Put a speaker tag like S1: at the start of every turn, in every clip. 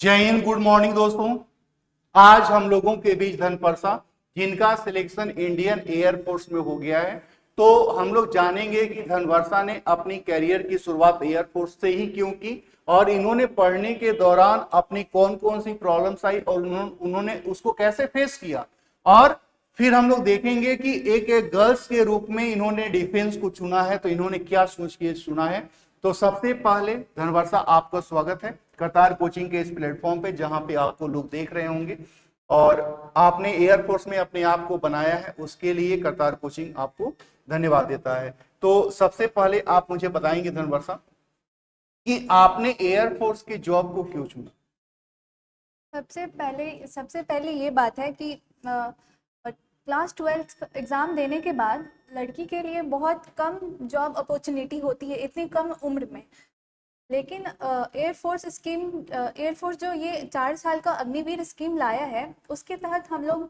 S1: जय Hind, good morning दोस्तों। आज हम लोगों के बीच धनपर्सा जिनका सिलेक्शन इंडियन एयरफोर्स में हो गया है। तो हम लोग जानेंगे कि धनवर्षा ने अपनी कैरियर की शुरुआत एयरफोर्स से ही क्यों की और इन्होंने पढ़ने के दौरान अपनी कौन कौन सी प्रॉब्लम्स आई और उन्होंने उसको कैसे फेस किया। और फिर हम लोग देखेंगे कि एक गर्ल्स के रूप में इन्होंने डिफेंस को चुना है, तो इन्होंने क्या सोच के चुना है। तो सबसे पहले धनवर्षा, आपका स्वागत है कतार कोचिंग के इस प्लेटफॉर्म पे, जहां पे आपको लोग देख रहे होंगे और आपने एयरफोर्स में अपने आप को बनाया है, उसके लिए कतार कोचिंग आपको धन्यवाद देता है। तो सबसे पहले आप मुझे बताएंगे धनवर्षा कि आपने एयरफोर्स की जॉब को क्यों चुना।
S2: सबसे पहले ये बात है कि क्लास 12 एग्ज़ाम देने के बाद लड़की के लिए बहुत कम जॉब अपॉर्चुनिटी होती है इतनी कम उम्र में। लेकिन एयरफोर्स जो ये 4 साल का अग्निवीर स्कीम लाया है, उसके तहत हम लोग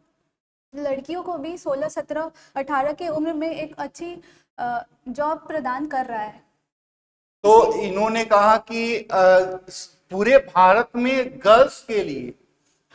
S2: लड़कियों को भी 16, 17, 18 की उम्र में एक अच्छी जॉब प्रदान कर रहा है।
S1: तो इन्होंने कहा कि पूरे भारत में गर्ल्स के लिए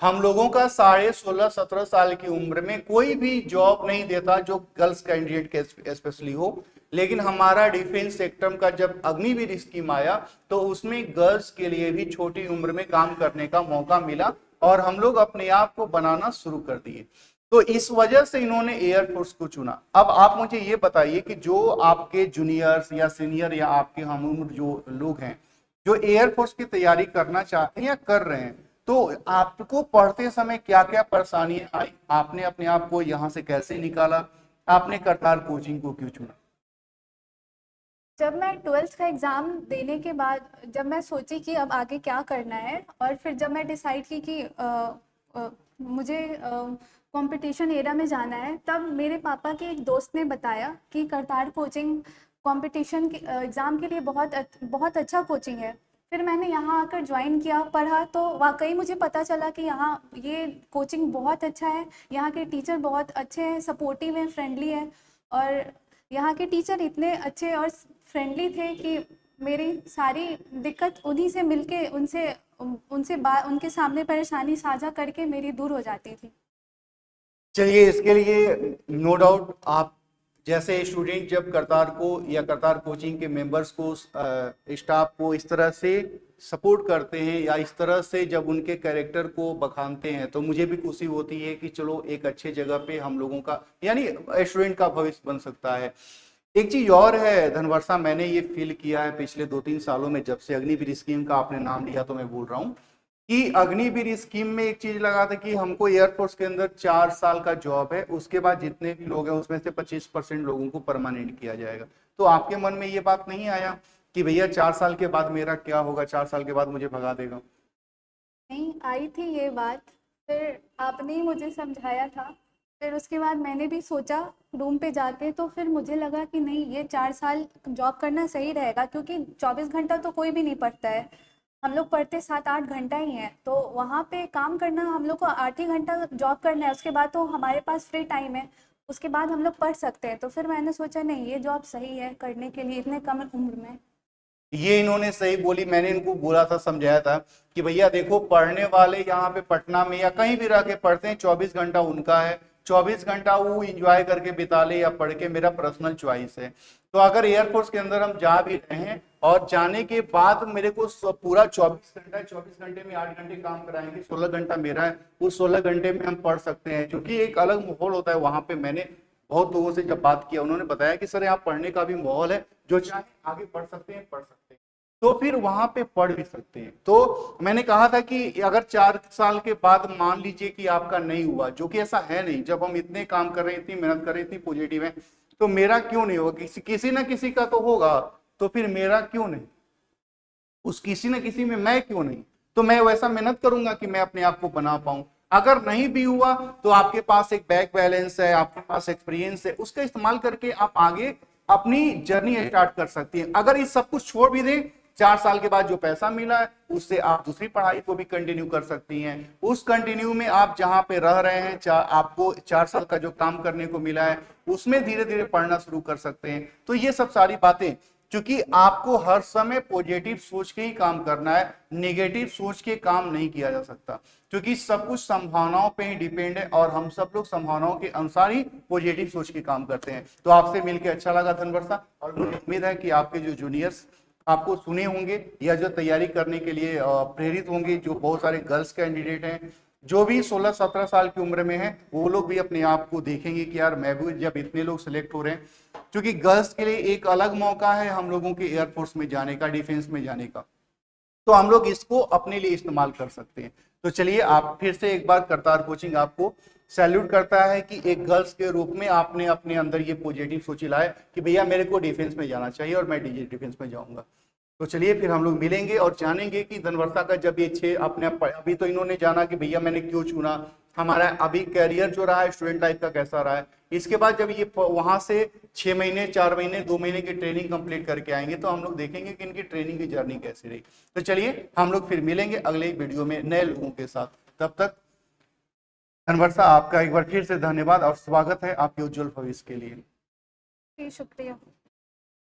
S1: हम लोगों का 16.5-17 साल की उम्र में कोई भी जॉब नहीं देता जो गर्ल्स कैंडिडेट के स्पेशली हो। लेकिन हमारा डिफेंस सेक्टर का जब अग्निवीर स्कीम आया तो उसमें गर्ल्स के लिए भी छोटी उम्र में काम करने का मौका मिला और हम लोग अपने आप को बनाना शुरू कर दिए। तो इस वजह से इन्होंने एयरफोर्स को चुना। अब आप मुझे ये बताइए कि जो आपके जूनियर्स या सीनियर या आपके हम उम्र जो लोग हैं जो एयरफोर्स की तैयारी करना चाहते हैं या कर रहे हैं, तो आपको पढ़ते समय क्या क्या परेशानियां आई, आपने अपने आप को यहां से कैसे निकाला, आपने करतार कोचिंग को क्यों चुना।
S2: जब मैं 12th का एग्ज़ाम देने के बाद जब मैं सोची कि अब आगे क्या करना है, और फिर जब मैं डिसाइड की कि मुझे कंपटीशन एरा में जाना है, तब मेरे पापा के एक दोस्त ने बताया कि करतार कोचिंग कंपटीशन के एग्ज़ाम के लिए बहुत अच्छा कोचिंग है। फिर मैंने यहाँ आकर ज्वाइन किया, पढ़ा, तो वाकई मुझे पता चला कि यहाँ ये कोचिंग बहुत अच्छा है। यहाँ के टीचर बहुत अच्छे हैं, सपोर्टिव हैं, फ्रेंडली हैं। और यहाँ के टीचर इतने अच्छे और फ्रेंडली थे कि मेरी सारी दिक्कत उन्हीं से मिलके उनसे उनसे बात उनके सामने परेशानी साझा करके मेरी दूर हो जाती थी।
S1: चलिए, इसके लिए नो डाउट आप जैसे स्टूडेंट जब करतार को या करतार कोचिंग के मेंबर्स को स्टाफ को इस तरह से सपोर्ट करते हैं या इस तरह से जब उनके कैरेक्टर को बखानते हैं, तो मुझे भी खुशी होती है कि चलो एक अच्छे जगह पे हम लोगों का यानी स्टूडेंट का भविष्य बन सकता है। एक चीज और है धनवर्षा, मैंने ये फील किया है पिछले 2-3 सालों में, जब से अग्निवीर स्कीम का आपने नाम लिया तो मैं बोल रहा हूँ कि अग्निवीर स्कीम में एक चीज लगा था कि हमको एयरफोर्स के अंदर 4 साल का जॉब है, उसके बाद जितने भी लोग हैं उसमें से 25% लोगों को परमानेंट किया जाएगा। तो आपके मन में ये बात नहीं आया कि भैया 4 साल के बाद मेरा क्या होगा, 4 साल के बाद मुझे भगा देगा।
S2: नहीं आई थी ये बात, फिर आपने ही मुझे समझाया था। फिर उसके बाद मैंने भी सोचा रूम पे जाके, तो फिर मुझे लगा कि नहीं, ये 4 साल जॉब करना सही रहेगा, क्योंकि 24 घंटा तो कोई भी नहीं पढ़ता है। हम लोग पढ़ते 7-8 घंटा ही हैं, तो वहाँ पे काम करना, हम लोग को 8 ही घंटा जॉब करना है, उसके बाद तो हमारे पास फ्री टाइम है, उसके बाद हम लोग पढ़ सकते हैं। तो फिर मैंने सोचा नहीं, ये जॉब सही है करने के लिए इतने कम उम्र में।
S1: ये इन्होंने सही बोली, मैंने इनको बोला था, समझाया था कि भैया देखो, पढ़ने वाले यहाँ पे पटना में या कहीं भी रह के पढ़ते हैं, 24 घंटा उनका है, 24 घंटा वो इंजॉय करके बिता ले या पढ़ के, मेरा पर्सनल चॉइस है। तो अगर एयरफोर्स के अंदर हम जा भी रहे हैं और जाने के बाद मेरे को पूरा 24 घंटा, 24 घंटे में 8 घंटे काम कराएंगे, 16 घंटा मेरा है, उस 16 घंटे में हम पढ़ सकते हैं, क्योंकि एक अलग माहौल होता है वहां पे। मैंने बहुत लोगों से जब बात किया, उन्होंने बताया कि सर यहाँ पढ़ने का भी माहौल है, जो चाहे आगे पढ़ सकते हैं, पढ़ सकते हैं, तो फिर वहां पे पढ़ भी सकते हैं। तो मैंने कहा था कि अगर 4 साल के बाद मान लीजिए कि आपका नहीं हुआ, जो कि ऐसा है नहीं, जब हम इतने काम कर रहे हैं, इतनी मेहनत कर रहे हैं, इतनी पॉजिटिव है, तो मेरा क्यों नहीं होगा, किसी ना किसी का तो होगा, तो फिर मेरा क्यों नहीं, उस किसी न किसी में मैं क्यों नहीं। तो मैं वैसा मेहनत करूंगा कि मैं अपने आप को बना पाऊं। अगर नहीं भी हुआ तो आपके पास एक बैंक बैलेंस है, आपके पास एक्सपीरियंस है, उसका इस्तेमाल करके आप आगे अपनी जर्नी स्टार्ट कर सकती हैं। अगर ये सब कुछ छोड़ भी दें, 4 साल के बाद जो पैसा मिला है उससे आप दूसरी पढ़ाई को भी कंटिन्यू कर सकती हैं। उस कंटिन्यू में आप जहां पे रह रहे हैं, आपको 4 साल का जो काम करने को मिला है उसमें धीरे धीरे पढ़ना शुरू कर सकते हैं। तो ये सब सारी बातें क्योंकि आपको हर समय पॉजिटिव सोच के ही काम करना है, नेगेटिव सोच के काम नहीं किया जा सकता, क्योंकि सब कुछ संभावनाओं पे ही डिपेंड है और हम सब लोग संभावनाओं के अनुसार ही पॉजिटिव सोच के काम करते हैं। तो आपसे मिलकर अच्छा लगा धनवर्षा, और मुझे उम्मीद है कि आपके जो जूनियर्स आपको सुने होंगे या जो तैयारी करने के लिए प्रेरित होंगे, जो बहुत सारे गर्ल्स कैंडिडेट हैं, जो भी 16-17 साल की उम्र में है, वो लोग भी अपने आप को देखेंगे कि यार मैं भी, जब इतने लोग सिलेक्ट हो रहे हैं, क्योंकि गर्ल्स के लिए एक अलग मौका है हम लोगों के एयरफोर्स में जाने का, डिफेंस में जाने का, तो हम लोग इसको अपने लिए इस्तेमाल कर सकते हैं। तो चलिए, आप फिर से एक बार करतार कोचिंग आपको सैल्यूट करता है कि एक गर्ल्स के रूप में आपने अपने अंदर ये पॉजिटिव सोच लाए कि भैया मेरे को डिफेंस में जाना चाहिए और मैं डिफेंस में जाऊंगा। तो चलिए फिर हम लोग मिलेंगे और जानेंगे कि धनवर्षा का जब ये 6 अपने अभी तो इन्होंने जाना कि भैया मैंने क्यों चुना, हमारा अभी कैरियर जो रहा है स्टूडेंट लाइफ का कैसा रहा है। इसके बाद जब ये वहां से 6 महीने, 4 महीने, 2 महीने की ट्रेनिंग कंप्लीट करके आएंगे, तो हम लोग देखेंगे कि इनकी ट्रेनिंग की जर्नी कैसी रही। तो चलिए हम लोग फिर मिलेंगे अगले वीडियो में नए लोगों के साथ। तब तक धनवर्षा, आपका एक बार फिर से धन्यवाद और स्वागत है आपके उज्जवल भविष्य के लिए।
S2: जी शुक्रिया।